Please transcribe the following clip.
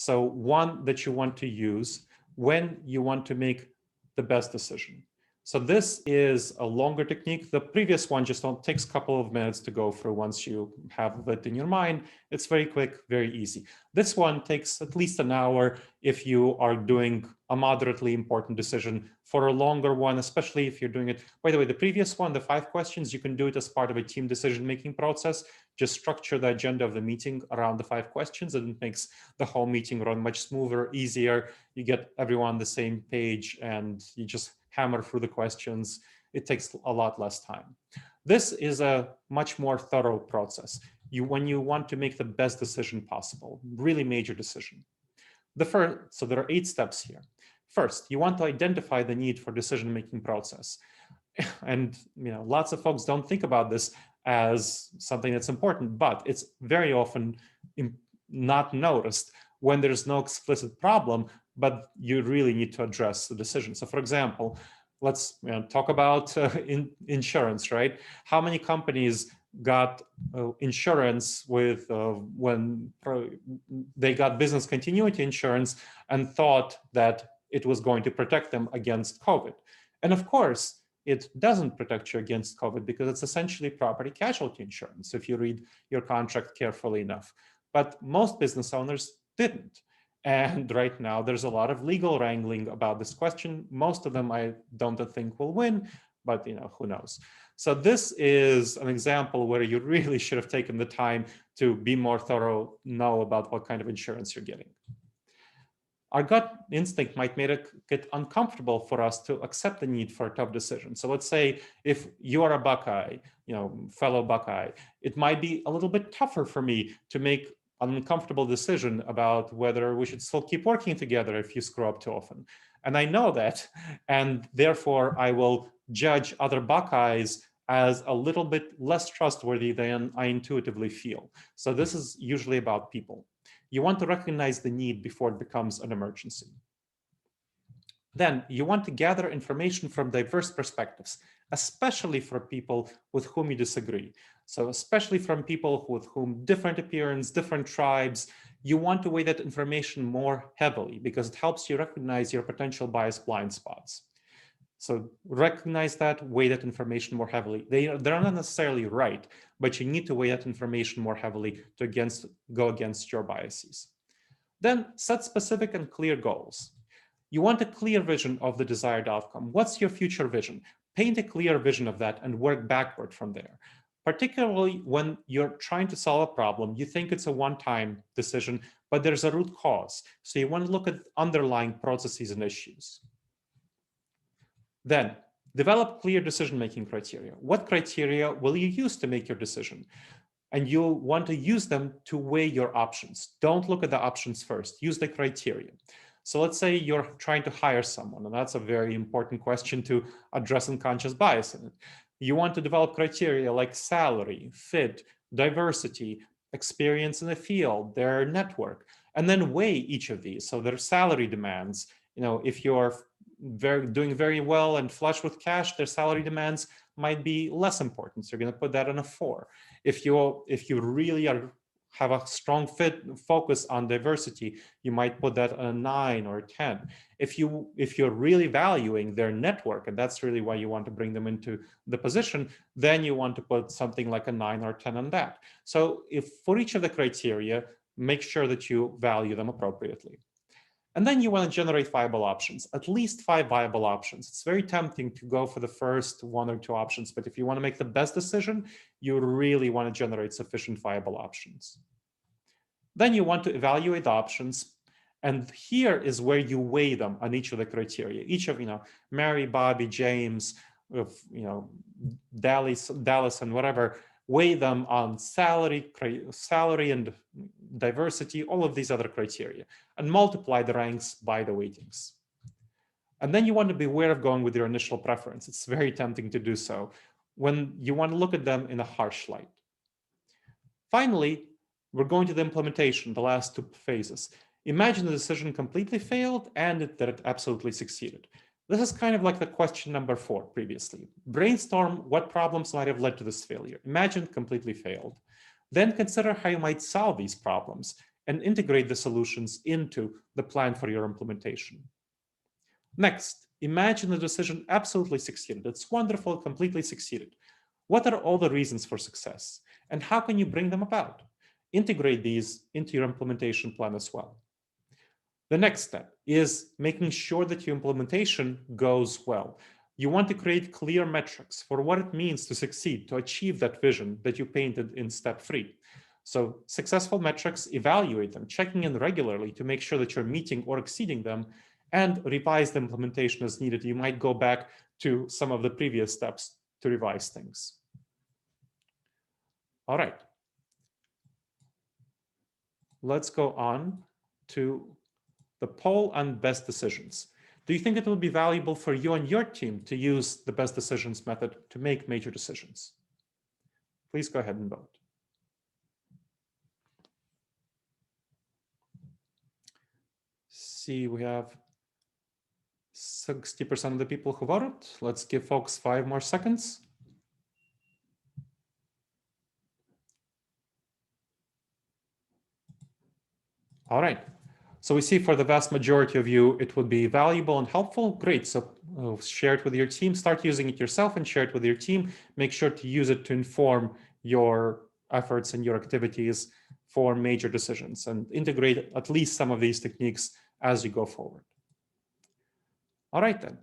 So one that you want to use when you want to make the best decision. So this is a longer technique. The previous one just takes a couple of minutes to go through once you have it in your mind. It's very quick, very easy. This one takes at least an hour if you are doing a moderately important decision. For a longer one, especially if you're doing it, by the way, the previous one, the 5 questions, you can do it as part of a team decision-making process. Just structure the agenda of the meeting around the 5 questions, and it makes the whole meeting run much smoother, easier. You get everyone on the same page, and you just hammer through the questions. It takes a lot less time. This is a much more thorough process. When you want to make the best decision possible, really major decision. So there are 8 steps here. First, you want to identify the need for decision-making process. And lots of folks don't think about this as something that's important, but it's very often not noticed when there's no explicit problem, but you really need to address the decision. So for example, let's talk about insurance, right? How many companies got insurance with when they got business continuity insurance and thought that it was going to protect them against COVID? And of course, it doesn't protect you against COVID because it's essentially property casualty insurance if you read your contract carefully enough. But most business owners didn't. And right now, there's a lot of legal wrangling about this question. Most of them I don't think will win, but who knows? So this is an example where you really should have taken the time to be more thorough, know about what kind of insurance you're getting. Our gut instinct might make it get uncomfortable for us to accept the need for a tough decision. So let's say if you are a Buckeye, fellow Buckeye, it might be a little bit tougher for me to make an uncomfortable decision about whether we should still keep working together if you screw up too often. And I know that, and therefore I will judge other Buckeyes as a little bit less trustworthy than I intuitively feel. So this is usually about people. You want to recognize the need before it becomes an emergency. Then you want to gather information from diverse perspectives, especially for people with whom you disagree. So especially from people with whom different appearance, different tribes, you want to weigh that information more heavily because it helps you recognize your potential bias blind spots. So recognize that, weigh that information more heavily. They're not necessarily right, but you need to weigh that information more heavily to go against your biases. Then set specific and clear goals. You want a clear vision of the desired outcome. What's your future vision? Paint a clear vision of that and work backward from there. Particularly when you're trying to solve a problem, you think it's a one-time decision, but there's a root cause. So you want to look at underlying processes and issues. Then develop clear decision-making criteria. What criteria will you use to make your decision? And you'll want to use them to weigh your options. Don't look at the options first. Use the criteria. So let's say you're trying to hire someone, and that's a very important question to address unconscious bias in it. You want to develop criteria like salary, fit, diversity, experience in the field, their network, and then weigh each of these. So their salary demands, if you're doing very well and flush with cash, their salary demands might be less important. So you're going to put that on a 4. If you really have a strong focus on diversity, you might put that on a 9 or a 10. If you're really valuing their network, and that's really why you want to bring them into the position, then you want to put something like a 9 or 10 on that. So if for each of the criteria, make sure that you value them appropriately. And then you want to generate viable options, at least 5 viable options. It's very tempting to go for the first 1 or 2 options, but if you want to make the best decision, you really want to generate sufficient viable options. Then you want to evaluate the options, and here is where you weigh them on each of the criteria. Each of, Mary, Bobby, James, Dallas, and whatever, weigh them on salary and diversity, all of these other criteria, and multiply the ranks by the weightings. And then you want to be aware of going with your initial preference. It's very tempting to do so when you want to look at them in a harsh light. Finally, we're going to the implementation, the last 2 phases. Imagine the decision completely failed and that it absolutely succeeded. This is kind of like the question number 4 previously. Brainstorm what problems might have led to this failure. Imagine completely failed. Then consider how you might solve these problems. and integrate the solutions into the plan for your implementation. Next, imagine the decision absolutely succeeded. It's wonderful, completely succeeded. What are all the reasons for success, and how can you bring them about? Integrate these into your implementation plan as well. The next step is making sure that your implementation goes well. You want to create clear metrics for what it means to succeed, to achieve that vision that you painted in step 3. So successful metrics, evaluate them, checking in regularly to make sure that you're meeting or exceeding them, and revise the implementation as needed. You might go back to some of the previous steps to revise things. All right. Let's go on to the poll on best decisions. Do you think it will be valuable for you and your team to use the best decisions method to make major decisions? Please go ahead and vote. See, we have 60% of the people who voted. Let's give folks 5 more seconds. All right. So we see for the vast majority of you, it would be valuable and helpful. Great. So share it with your team, start using it yourself and share it with your team. Make sure to use it to inform your efforts and your activities for major decisions, and integrate at least some of these techniques as you go forward. All right, then.